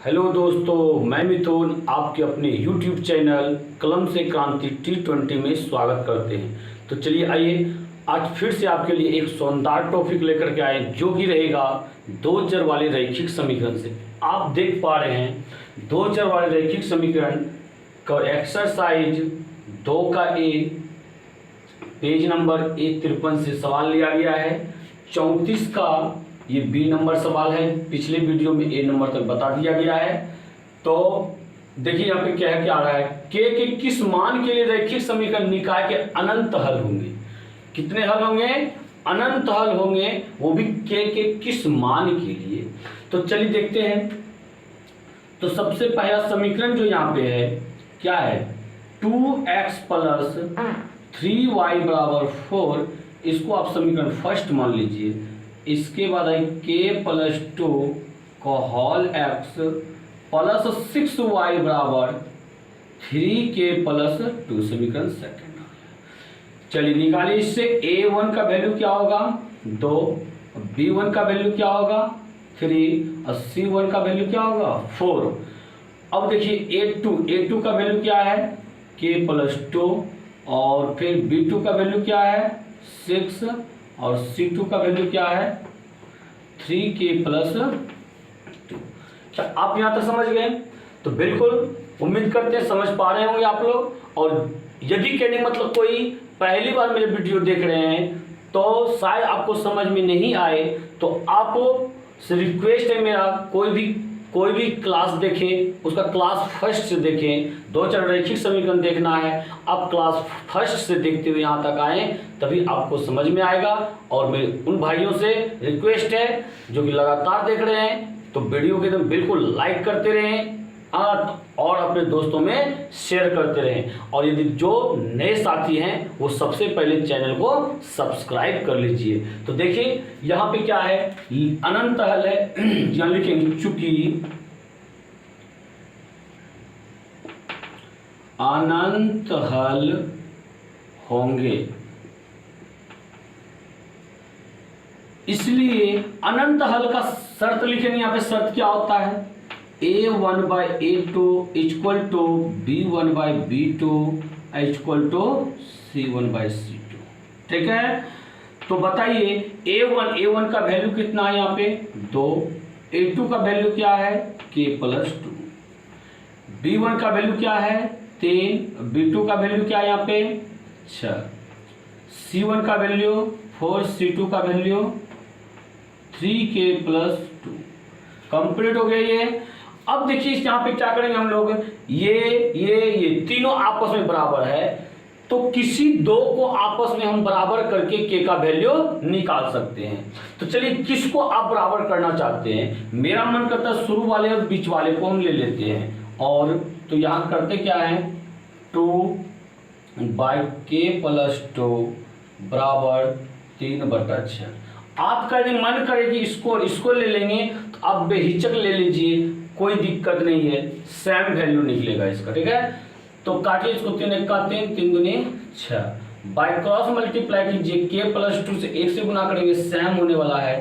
Hello दोस्तों, मैं मिथुन आपके अपने YouTube चैनल कलम से क्रांति T20 में स्वागत करते हैं। तो चलिए आइए आज फिर से आपके लिए एक शानदार टॉपिक लेकर के आए जो कि रहेगा दो चर वाले रैखिक समीकरण से। आप देख पा रहे हैं दो चर वाले रैखिक समीकरण का एक्सरसाइज 2 का ए पेज नंबर 153 से सवाल लिया गया है। 34 का ये बी नंबर सवाल है, पिछले वीडियो में ए नंबर तक बता दिया गया है। तो देखिए यहाँ पे क्या है, क्या आ रहा है, के किस मान के लिए रैखिक समीकरण निकाय के अनंत हल होंगे। कितने हल होंगे? अनंत हल होंगे, वो भी के किस मान के लिए। तो चलिए देखते हैं। तो सबसे पहला समीकरण जो यहाँ पे है क्या है, 2x प्लस 3y बराबर 4, इसको आप समीकरण फर्स्ट मान लीजिए। इसके बाद है के प्लस 2 का होल एक्स प्लस 6y बराबर 3k प्लस 2, समीकरण सेकंड। चलिए निकालिए इससे। a1 का वैल्यू क्या होगा 2, b1 का वैल्यू क्या होगा 3 और c1 का वैल्यू क्या होगा 4। अब देखिए a2 का वैल्यू क्या है k प्लस 2, और फिर b2 का वैल्यू क्या है 6, और c2 का वैल्यू क्या है 3k प्लस 2। क्या आप यहाँ तक समझ गए? तो बिल्कुल उम्मीद करते हैं समझ पा रहे होंगे आप लोग। और यदि कहने मतलब कोई पहली बार मेरे वीडियो देख रहे हैं तो शायद आपको समझ में नहीं आए, तो आप से रिक्वेस्ट है मेरा, कोई भी क्लास देखें, उसका क्लास फर्स्ट से देखें। दो चार रैखिक समीकरण देखना है, आप क्लास फर्स्ट से देखते हुए यहाँ तक आए, तभी आपको समझ में आएगा। और मेरे उन भाइयों से रिक्वेस्ट है जो कि लगातार देख रहे हैं, तो वीडियो के एकदम बिल्कुल लाइक करते रहें और अपने दोस्तों में शेयर करते रहें। और यदि जो नए साथी हैं वो सबसे पहले चैनल को सब्सक्राइब कर लीजिए। तो देखिए यहाँ पे क्या है, अनंत हल है। यहाँ लिखेंगे चूंकि अनंत हल होंगे, इसलिए अनंत हल का शर्त लिखेंगे। यहाँ पे शर्त क्या होता है, a1 by a2 equal to b1 by b2 equal to c1 by c2। ठीक है, तो बताइए a1 का वैल्यू कितना है यहाँ पे 2, a2 का वैल्यू क्या है k प्लस 2, b1 का वैल्यू क्या है 3, b2 का वैल्यू क्या है यहाँ पे 6, c1 का वैल्यू 4, c2 का वैल्यू 3k प्लस 2। कंप्लीट हो गया ये। अब देखिए यहाँ पे क्या करेंगे हम लोग, ये तीनों आपस में बराबर है, तो किसी दो को आपस में हम बराबर करके के का वैल्यू निकाल सकते हैं। तो चलिए किसको आप बराबर करना चाहते हैं? मेरा मन करता है शुरू वाले और बीच वाले को हम ले लेते हैं। और तो यहाँ करते क्या है 2 बाई के प्लस 2 बराबर 3/6। आपका यदि मन करे कि इसको ले लेंगे तो आप बेहिचक ले लीजिए, कोई दिक्कत नहीं है, सेम वैल्यू निकलेगा इसका। ठीक है, तो काटिए इसको, 3 1 का 3, 3 दूनी 6, बाय क्रॉस मल्टीप्लाई कीजिए, के प्लस 2 से 1 से गुना करेंगे, सेम होने वाला है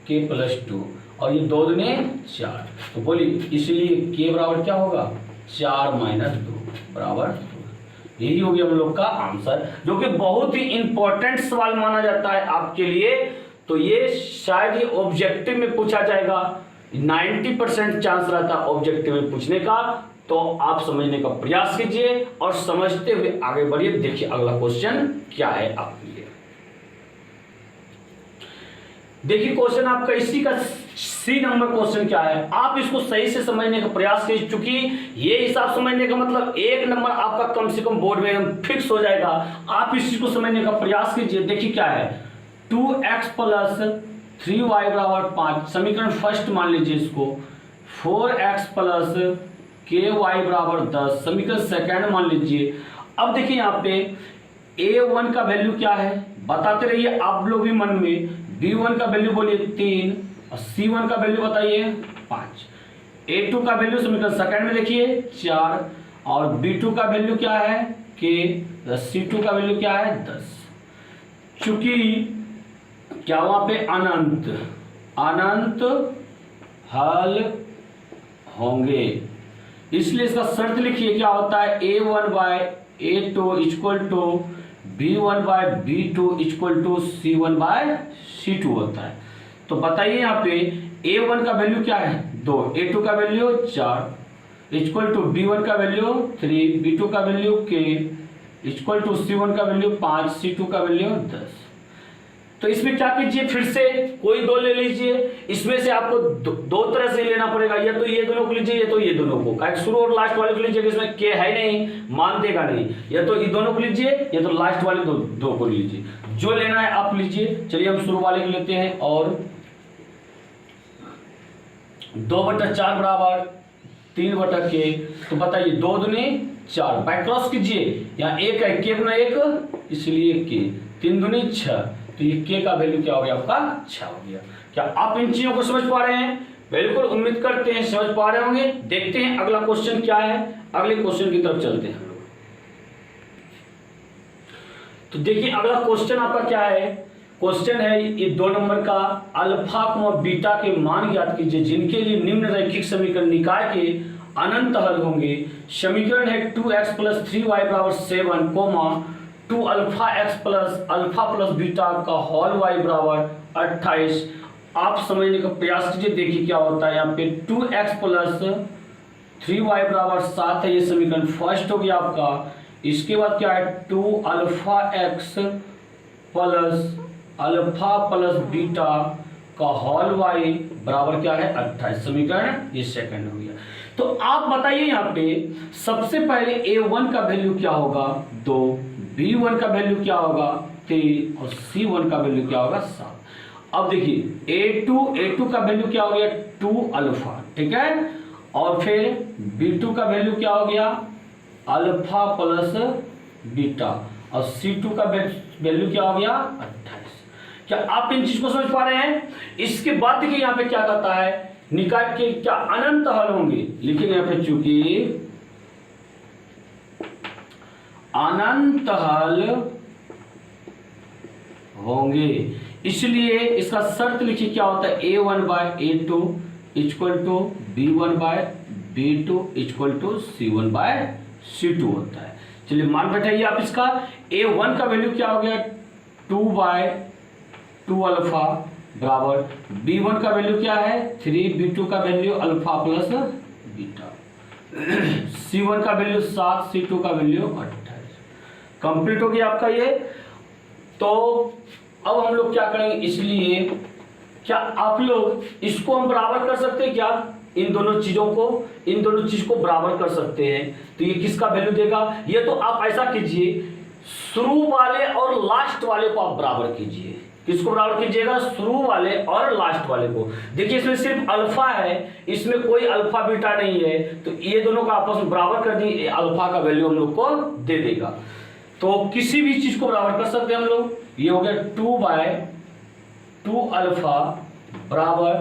के प्लस 2, और ये 2 दूनी 4। तो बोलिए इसलिए के बराबर क्या होगा 4 माइनस 2 बराबर 2। यही हो गया हम लोग का आंसर, जो कि बहुत ही इंपॉर्टेंट सवाल माना जाता है आपके लिए। तो ये शायद ये ऑब्जेक्टिव में पूछा जाएगा, 90% चांस रहता है ऑब्जेक्टिव में पूछने का। तो आप समझने का प्रयास कीजिए और समझते हुए आगे बढ़िए। देखिए अगला क्वेश्चन क्या है आपके लिए। देखिए क्वेश्चन आपका इसी का सी नंबर क्वेश्चन क्या है, आप इसको सही से समझने का प्रयास कीजिए, चूंकि ये हिसाब समझने का मतलब 1 नंबर आपका कम से कम बोर्ड में फिक्स हो जाएगा। आप इस चीज को समझने का प्रयास कीजिए। देखिए क्या है, 2x प्लस 3y बराबर 5, समीकरण फर्स्ट मान लीजिए इसको। 4x प्लस ky बराबर 10, समीकरण सेकंड मान लीजिए। अब देखिए यहाँ पे a1 का वैल्यू क्या है बताते रहिए आप लोग भी मन में। b1 का वैल्यू बोलिए 3, और c1 का वैल्यू बताइए 5, a2 का वैल्यू समीकरण सेकंड में देखिए 4, और b2 का वैल्यू क्या है k, c2 का वैल्यू क्या है 10। चूंकि क्या वहां पे अनंत हल होंगे। इसलिए इसका शर्त लिखिए, क्या होता है, A1/A2 equal to B1/B2 equal to C1/C2 होता है। तो बताइए यहाँ पे A1 का वैल्यू क्या है 2, A2 का वैल्यू 4 इक्वल टू B1 का वैल्यू 3, B2 का value K equal to C1 का वैल्यू 5, C2 का वैल्यू 10। तो इसमें क्या कीजिए, फिर से कोई दो ले लीजिए। इसमें से आपको दो तरह से लेना पड़ेगा, या तो ये दोनों को लीजिए या तो ये दोनों को। शुरू और लास्ट वाले को लीजिए, इसमें के है नहीं, मान देगा नहीं। या तो ये दोनों को लीजिए या तो लास्ट वाले दो को लीजिए, जो लेना है आप लीजिए। चलिए हम शुरू वाले को लेते हैं। और 2/4 बराबर 3/k। तो बताइए 2 दूनी 4, बाय क्रॉस कीजिए, यहाँ एक है k गुना 1 इसलिए k, 3 दूनी 6, तो ये k का वैल्यू क्या हो गया आपका 6 हो गया। क्या आप इन चीजों को समझ पा रहे हैं? बिल्कुल उम्मीद करते हैं समझ पा रहे होंगे। देखते हैं अगला क्वेश्चन क्या है, अगले क्वेश्चन की तरफ चलते हैं हम लोग। तो देखिए अगला क्वेश्चन आपका क्या है, क्वेश्चन है ये 2 नंबर का, अल्फा व बीटा के मान ज्ञात कीजिए जिनके लिए निम्न रैखिक समीकरण निकाय के अनंत हल होंगे। समीकरण है 2x + 3y = 7, 2αx + α + बीटा का होल y = 28। आप समझने का प्रयास कीजिए, देखिए क्या होता है। यहाँ पे 2x + 3y = 7 है, ये समीकरण फर्स्ट हो गया आपका। इसके बाद क्या है, 2αx + α + बीटा का होल y बराबर क्या है 28, समीकरण ये सेकंड हो गया। तो आप बताइए यहाँ पे सबसे पहले A1 का वैल्यू क्या होगा 2, B1 का वैल्यू क्या होगा 3 और C1 का वैल्यू क्या होगा 7। अब देखिए A2 का वैल्यू क्या हो गया 2α, ठीक है। और फिर B2 का वैल्यू क्या हो गया α + बीटा, और C2 का वैल्यू क्या हो गया 28। क्या आप इन चीज को समझ पा रहे हैं? इसके बाद देखिए यहाँ पे क्या कहता है, निकाय के क्या अनंत हल होंगे, लेकिन यहाँ पे चूंकि अनंत हल होंगे इसलिए इसका शर्त लिखिए, क्या होता है A1/A2 equal to B1/B2 equal to C1/C2 होता है। चलिए मान बैठाइए आप इसका। A1 का वैल्यू क्या हो गया 2/2α बराबर, B1 का वैल्यू क्या है 3, B2 का वैल्यू α + बीटा, C1 का वैल्यू 7, C2 का वैल्यू 28। कंप्लीट हो गया आपका ये। तो अब हम लोग क्या करेंगे, इसलिए क्या आप लोग इसको हम बराबर कर सकते हैं क्या, इन दोनों चीजों को, इन दोनों चीज को बराबर कर सकते हैं। तो ये किसका वैल्यू देगा, ये तो आप ऐसा कीजिए शुरू वाले और लास्ट वाले को आप बराबर कीजिए। किसको बराबर कीजिएगा, शुरू वाले और लास्ट वाले को। देखिए इसमें सिर्फ अल्फा है, इसमें कोई अल्फा बीटा नहीं है, तो ये दोनों का आपस में बराबर कर दी, अल्फा का वैल्यू हम लोग को दे देगा। तो किसी भी चीज को बराबर कर सकते हैं हम लोग। ये हो गया 2/2α बराबर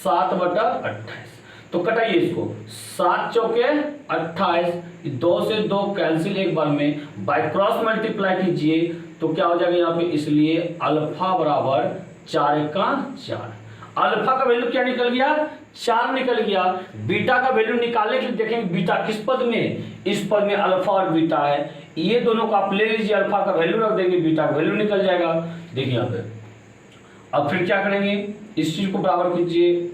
7/28। तो कटाइए इसको, 7 चौके 28, 2 से 2 कैंसिल एक बार में, बाय क्रॉस मल्टीप्लाई कीजिए तो क्या हो जाएगा यहाँ पे, इसलिए अल्फा बराबर 4 का 4। अल्फा का वैल्यू क्या निकल गया 4 निकल गया। बीटा का वैल्यू निकालने के लिए देखेंगे बीटा किस पद में, इस पद में अल्फा और बीटा है, ये दोनों को आप ले लीजिए, अल्फा का वैल्यू रख देंगे, बीटा का वैल्यू निकल जाएगा। देखिए यहाँ पे अब फिर क्या करेंगे, इस चीज को बराबर कीजिए,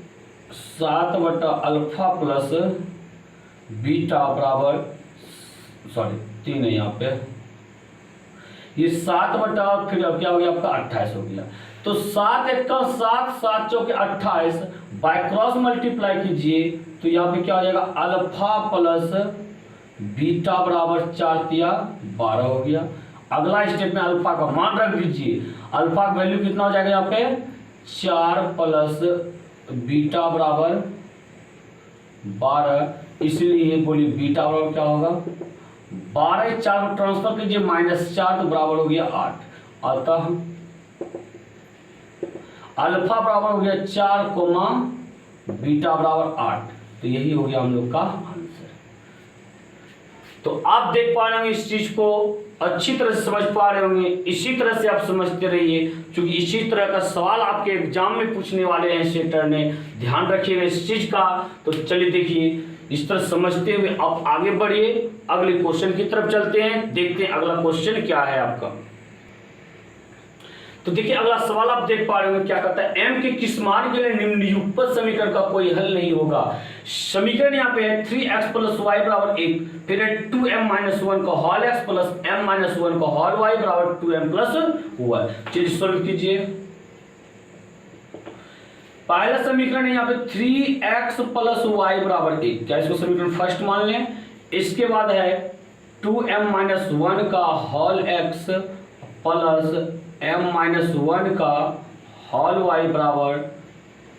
7/α + बीटा बराबर 3 है यहाँ पे, ये 7 फिर अब क्या हो गया आपका 28 हो गया। तो 7 × 1 = 7, 7 चौके 28, बाय क्रॉस मल्टीप्लाई कीजिए तो यहाँ पे क्या हो जाएगा अल्फा + बीटा बराबर 4 × 12 हो गया। अगला स्टेप में अल्फा का मान रख दीजिए, अल्फा का वैल्यू कितना हो जाएगा यहाँ पे 4 + बीटा बराबर 12, इसलिए बोलिए बीटा बराबर क्या होगा 12, 4 को ट्रांसफर कीजिए -4 तो बराबर हो गया 8, अतः अल्फा बराबर हो गया 4, बीटा बराबर 8। तो यही हो गया हम लोग का आंसर। तो आप देख पा रहे होंगे इस चीज को, अच्छी तरह से समझ पा रहे होंगे। इसी तरह से आप समझते रहिए, क्योंकि इसी तरह का सवाल आपके एग्जाम में पूछने वाले हैं सेटर ने, ध्यान रखिएगा इस चीज का। तो चलिए देखिए, इस तरह समझते हुए आप आगे बढ़िए, अगले क्वेश्चन की तरफ चलते हैं, देखते हैं अगला क्वेश्चन क्या है आपका। तो देखिए अगला सवाल आप देख पा रहे हो क्या कहता है, m के किस मान के लिए निम्नलिखित समीकरण का कोई हल नहीं होगा। समीकरण यहाँ पे है 3x + y = 1, फिर है 2m - 1 का होल x प्लस m - 1 का होल y = 2m + 1। चलिए सॉल्व कीजिए। पहला समीकरण है यहाँ पे 3x + y = 1, क्या इसको समीकरण फर्स्ट मान लें। इसके बाद है 2m - 1 का होल x प्लस m - 1 का होल y =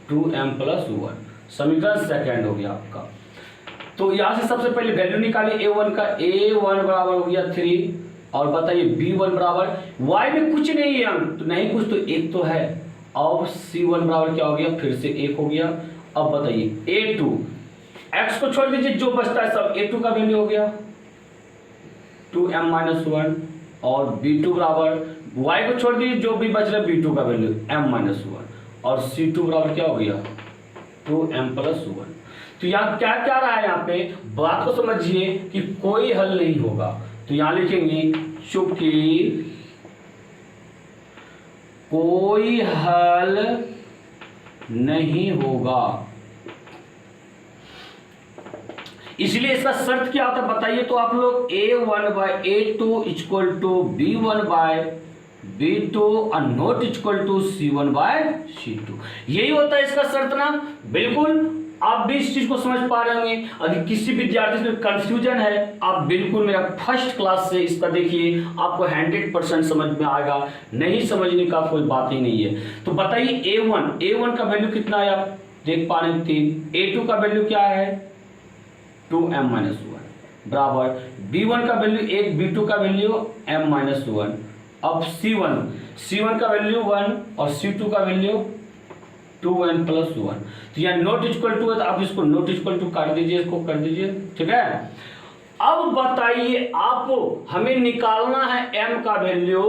2m + 1, समीकरण सेकंड हो गया आपका। तो यहां से सबसे पहले वैल्यू निकालिए a1 का, a1 बराबर हो गया 3, और बताइए b1 बराबर, y में कुछ नहीं है तो नहीं कुछ तो एक तो है, अब c1 बराबर क्या हो गया, फिर से 1 हो गया। अब बताइए a2, x को छोड़ दीजिए, जो बचता है सब a2 का वैल्यू हो गया 2m - 1, और b2 बराबर, y को छोड़ दीजिए, जो भी बच रहा है b2 का वैल्यू m - 1, और c2 बराबर क्या हो गया 2m + 1। तो यहाँ क्या क्या रहा है, यहाँ पे बात को समझिए कि कोई हल नहीं होगा। तो यहाँ लिखेंगे चूंकि कोई हल नहीं होगा, इसलिए इसका शर्त क्या होता है बताइए तो आप लोग, a1/a2 = b1/b2 और नॉट = c1/c2, यही होता है इसका शर्त ना। बिल्कुल आप भी इस चीज को समझ पा रहे होंगे। अगर किसी विद्यार्थी में कंफ्यूजन है, आप बिल्कुल मेरा फर्स्ट क्लास से इसका देखिए, आपको 100% समझ में आएगा, नहीं समझने का कोई बात ही नहीं है। तो बताइए a1 का वैल्यू कितना है, आप देख पा रहे हैं 3, a2 का वैल्यू क्या है 2m - 1 बराबर, b1 का वैल्यू 1, b2 का वैल्यू m - 1, अब c1 का वैल्यू 1 और c2 का वैल्यू 2n + 1। तो यहाँ नॉट इक्वल टू है, तो आप इसको नॉट इक्वल टू काट दीजिए, इसको कर दीजिए, ठीक है। अब बताइए आपको हमें निकालना है m का वैल्यू,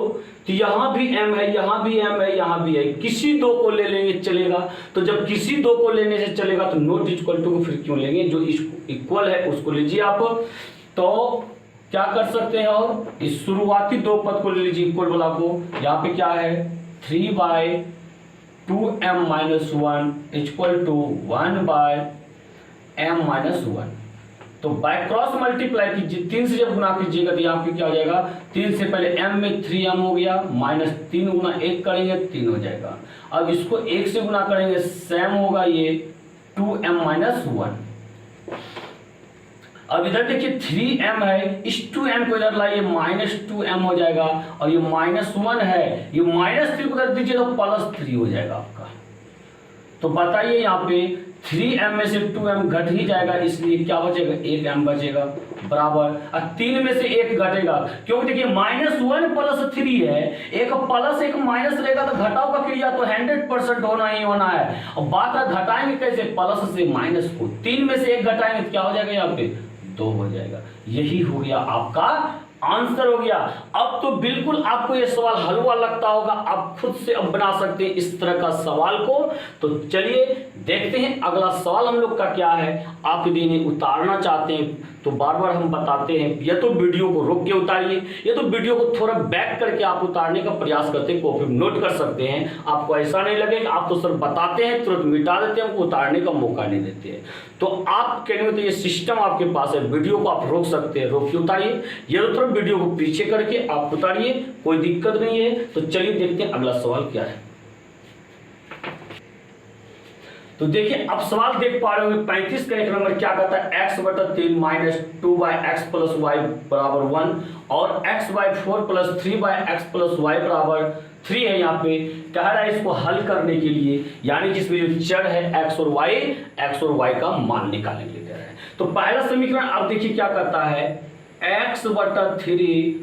तो यहाँ भी m है, यहाँ भी m है, यहाँ भी है, किसी दो को ले लेंगे चलेगा। तो जब किसी दो को लेने से चलेगा तो नॉट इक्वल टू को फिर क्यों लेंगे, जो इक्वल है उसको लीजिए आप। तो क्या कर सकते हैं, और इस शुरुआती दो पद को ले लीजिए इक्वल वाला को। यहाँ पे क्या है 3/2m - 1 = 1/m - 1। तो बाय क्रॉस मल्टीप्लाई कीजिए, 3 से जब गुना कीजिएगा तो यहाँ पे क्या हो जाएगा, 3 से पहले m में 3m हो गया, -3 गुना 1 करेंगे 3 हो जाएगा। अब इसको 1 से गुना करेंगे, सेम होगा ये 2m - 1। अब इधर देखिए 3m है, इस 2m को इधर लाइए, -2m हो जाएगा, और ये -1 है, ये -3 को इधर दीजिए तो +3 हो जाएगा आपका। तो बताइए यहाँ पे 3m में से 2m घट ही जाएगा, इसलिए क्या बचेगा 1m बचेगा बराबर, और 3 में से 1 घटेगा, क्योंकि देखिए -1 + 3 है, एक प्लस एक माइनस रहेगा तो घटाव का क्रिया तो 100% होना ही होना है। अब बात है घटाएंगे कैसे, प्लस से माइनस को, 3 में से 1 घटाएंगे तो क्या हो जाएगा, यहाँ पे 2 हो जाएगा। यही हो गया आपका आंसर हो गया। अब तो बिल्कुल आपको ये सवाल हलवा लगता होगा, आप खुद से अब बना सकते हैं इस तरह का सवाल को। तो चलिए देखते हैं अगला सवाल हम लोग का क्या है। आप यदि इन्हें उतारना चाहते हैं तो बार बार हम बताते हैं, या तो वीडियो को रोक के उतारिए, या तो वीडियो को थोड़ा बैक करके आप उतारने का प्रयास करते हैं, कॉपी में नोट कर सकते हैं। आपको ऐसा नहीं लगेगा आप तो सर बताते हैं तुरंत मिटा देते हैं, हमको उतारने का मौका नहीं देते हैं। तो आप कहने में तो ये सिस्टम आपके पास है, वीडियो को आप रोक सकते हैं, रोक के उतारिए, या तो थोड़ा वीडियो को पीछे करके आप उतारिए, कोई दिक्कत नहीं है। तो चलिए देखते हैं अगला सवाल क्या है। तो देखिए अब सवाल देख पा रहे होंगे 35 का 1 नंबर क्या कहता है, x/3 - 2/x + y = 1 और x/4 + 3/x + y = 3 है। यहाँ पे कह रहा है इसको हल करने के लिए, यानी जिसमें जो चर है x और y का मान निकालने के लिए कह रहा है। तो पहला समीकरण अब देखिए क्या करता है, x/3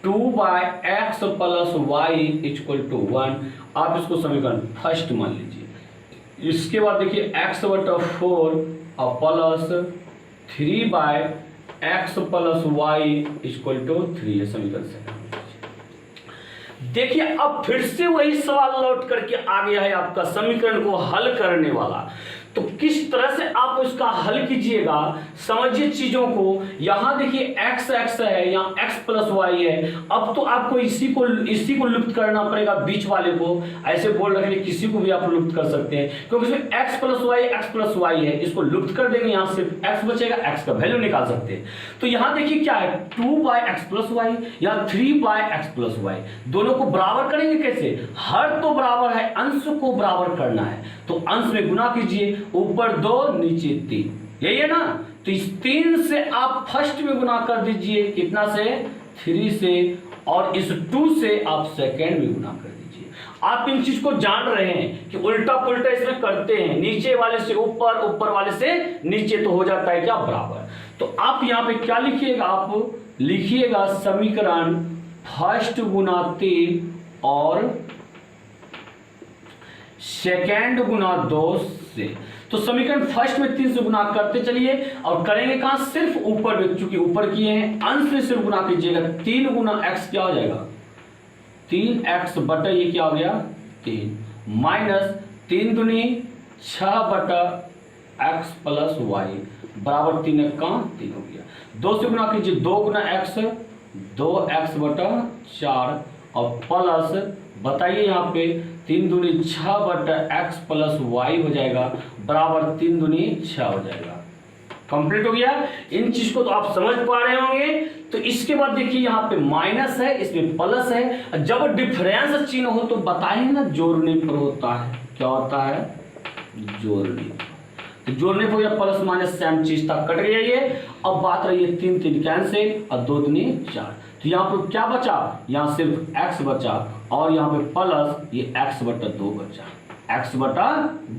-2/x + y = 1। आप इसको समीकरण फर्स्ट मान लीजिए। इसके बाद देखिए x/4 और 3/x plus Y equal to 3 है समीकरण से। देखिए अब फिर से वही सवाल लौट करके आ गया है आपका समीकरण को हल करने वाला। तो किस तरह से आप इसका हल कीजिएगा, समझिए चीजों को। यहां देखिए x है, यहाँ x प्लस वाई है। अब तो आपको इसी को लुप्त करना पड़ेगा, बीच वाले को। ऐसे बोल रहे हैं किसी को भी आप लुप्त कर सकते हैं, क्योंकि इसमें x प्लस वाई है। इसको लुप्त कर देंगे, यहाँ सिर्फ x बचेगा, x का वैल्यू निकाल सकते हैं। तो यहाँ देखिए क्या है, 2/x प्लस वाई या 3/x प्लस वाई, दोनों को बराबर करेंगे कैसे? हर तो बराबर है, अंश को बराबर करना है। तो अंश में गुना कीजिए, ऊपर 2 नीचे 3, यही है ना। तो इस 3 से आप फर्स्ट में गुना कर दीजिए, कितना से? 3 से, और इस 2 से आप सेकेंड में गुना कर दीजिए। आप इन चीज को जान रहे हैं कि उल्टा पुल्टा इसमें करते हैं, नीचे वाले से ऊपर, ऊपर वाले से नीचे, तो हो जाता है क्या? बराबर। तो आप यहाँ पे क्या लिखिएगा? आप लिखिएगा समीकरण फर्स्ट गुना 3 और सेकेंड गुना 2 से। तो समीकरण फर्स्ट में 3 से गुना करते चलिए, और करेंगे कहां? सिर्फ ऊपर में, चूंकि ऊपर किए हैं, अंश में सिर्फ गुना कीजिएगा। 3 गुना x क्या हो जाएगा? 3x बटा ये क्या हो गया? 3 माइनस 3 दूनी 6 बटा x प्लस वाई बराबर 3 का 3 हो गया। 2 से गुना कीजिए, 2 गुना x 2x बटा 4, और प्लस बताइए यहाँ पे 3 दूनी 6 बटा x प्लस वाई हो जाएगा, बराबर 3 दूनी 6 हो जाएगा। कंप्लीट हो गया। इन चीज को तो आप समझ पा रहे होंगे। तो इसके बाद देखिए यहाँ पे माइनस है, इसमें प्लस है। जब डिफरेंस चिन्ह हो तो बताए ना, जोड़ने पर होता है। क्या होता है? जोड़ने। तो जोड़ने पर या प्लस माइनस सेम चीज था, कट गया ये। अब बात रही है 3 3 कैंसिल, और 2 दूनी 4। तो यहाँ पर क्या बचा? यहाँ सिर्फ x बचा, और यहाँ पे प्लस ये x बटा 2 बचा, x बटा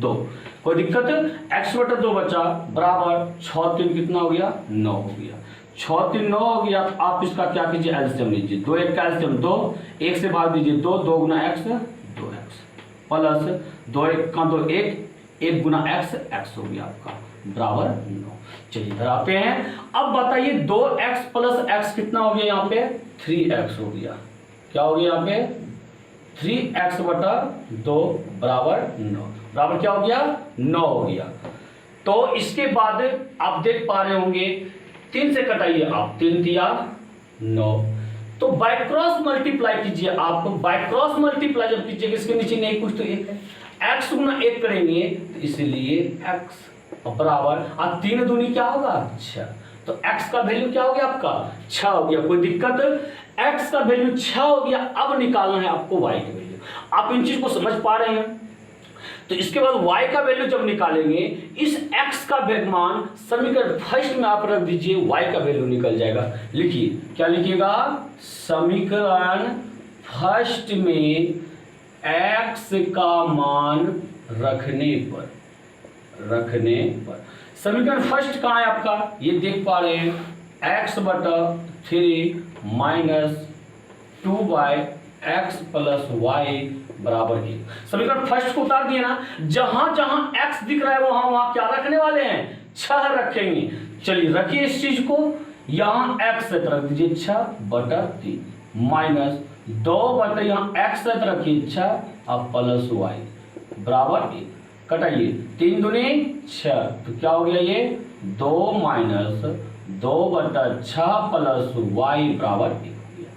2। कोई दिक्कत? x बटा 2 बचा, बराबर 6 3 कितना हो गया? 9 हो गया। 6 3 9 हो गया। तो आप इसका क्या कीजिए? एलसीएम लीजिए। 2 1 का एलसीएम 2, 1 से भाग दीजिए 2, 2 गुना x 2x, प्लस 2 1 का 2 1, 1 गुना x हो गया आपका, बराबर 9। चलिए इधर आते हैं। अब बताइए 2x प्लस x कितना हो गया? यहाँ पे 3x हो गया। क्या हो गया यहाँ पे? 3x बटा 2 बराबर 9, बराबर क्या हो गया? 9 हो गया। तो इसके बाद आप देख पा रहे होंगे 3 से कटाइए आप, 3 दिया 9। तो बाय क्रॉस मल्टीप्लाई कीजिए। आप बाय क्रॉस मल्टीप्लाई जब कीजिएगा, इसके नीचे नहीं कुछ तो 1 है, x गुना 1 करेंगे, तो इसलिए x बराबर, और 3 दूनी क्या होगा? 6। तो x का वैल्यू क्या हो गया आपका? 6 हो गया। कोई दिक्कत? x का वैल्यू 6 हो गया। अब निकालना है आपको y का वैल्यू। आप इन चीज को समझ पा रहे हैं? तो इसके बाद y का वैल्यू जब निकालेंगे, इस x का मान समीकरण फर्स्ट में आप रख दीजिए, y का वैल्यू निकल जाएगा। लिखिए, क्या लिखिएगा? समीकरण फर्स्ट में x का मान रखने पर समीकरण फर्स्ट कहाँ है आपका? ये देख पा रहे हैं, x बटा 3 माइनस 2/x प्लस वाई बराबर 1। समीकरण फर्स्ट को उतार दिए ना, जहां जहां x दिख रहा है वहां क्या रखने वाले हैं? 6 रखेंगे। चलिए रखिए इस चीज को, यहां x रख दीजिए 6 बटा 3 माइनस 2 बटा यहाँ x रखिए 6 अब प्लस वाई बराबर 1। कटाइए, 3 दूनी 6, तो क्या हो गया? ये 2 माइनस 2 बटा 6 प्लस वाई बराबर 1 हो गया।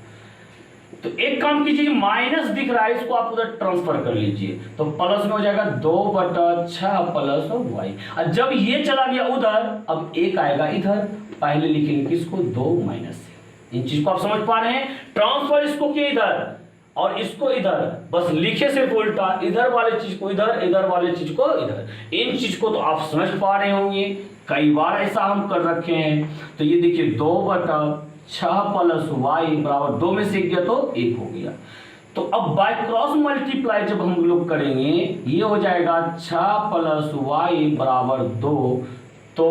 तो एक काम कीजिए, माइनस दिख रहा है, इसको आप उधर ट्रांसफर कर लीजिए, तो प्लस में हो जाएगा 2 बटा 6 प्लस वाई। और जब ये चला गया उधर, अब 1 आएगा इधर, पहले लिखेंगे किसको? 2 माइनस से। इन चीज को आप समझ पा रहे हैं? ट्रांसफर इसको किया इधर और इसको इधर, बस लिखे से उल्टा, इधर वाले चीज को इधर, इधर वाले चीज को इधर। इन चीज को तो आप समझ पा रहे होंगे, कई बार ऐसा हम कर रखे हैं। तो ये देखिए 2 बटा 6 प्लस वाई बराबर 2 में से 1 गया तो 1 हो गया। तो अब बाय क्रॉस मल्टीप्लाई जब हम लोग करेंगे, ये हो जाएगा 6 प्लस वाई बराबर 2। तो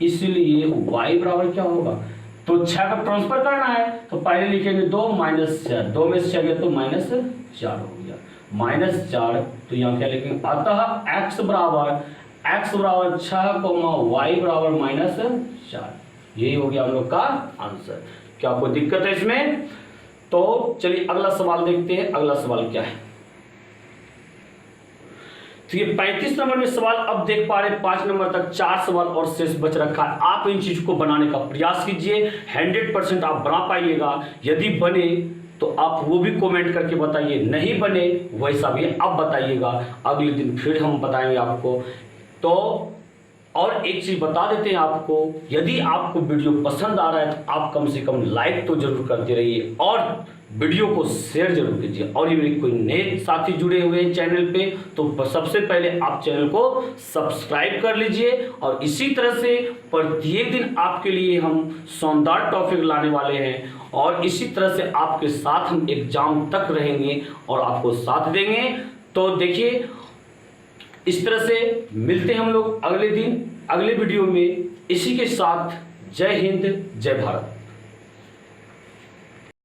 इसलिए वाई बराबर क्या होगा? तो 6 का ट्रांसफर करना है, तो पहले लिखेंगे 2 माइनस 4, 2 में से 6 गया तो माइनस 4 हो गया, माइनस 4। तो यहाँ क्या लिखेंगे? अतः x बराबर 6 वाई बराबर माइनस 4। यही हो गया हम लोग का आंसर। क्या कोई दिक्कत है इसमें? तो चलिए अगला सवाल देखते हैं। अगला सवाल क्या है? तो ये 35 नंबर में सवाल अब देख पा रहे 5 नंबर तक 4 सवाल और शेष बच रखा है। आप इन चीज को बनाने का प्रयास कीजिए, 100% आप बना पाइएगा। यदि बने तो आप वो भी कमेंट करके बताइए, नहीं बने वैसा भी आप बताइएगा। अगले दिन फिर हम बताएंगे आपको। तो और एक चीज बता देते हैं आपको, यदि आपको वीडियो पसंद आ रहा है तो आप कम से कम लाइक तो जरूर करते रहिए और वीडियो को शेयर जरूर कीजिए। और ये मेरे कोई नए साथी जुड़े हुए हैं चैनल पे तो सबसे पहले आप चैनल को सब्सक्राइब कर लीजिए। और इसी तरह से प्रत्येक दिन आपके लिए हम शानदार टॉपिक लाने वाले हैं और इसी तरह से आपके साथ हम एग्जाम तक रहेंगे और आपको साथ देंगे। तो देखिए, इस तरह से मिलते हैं हम लोग अगले दिन अगले वीडियो में। इसी के साथ जय हिंद, जय भारत।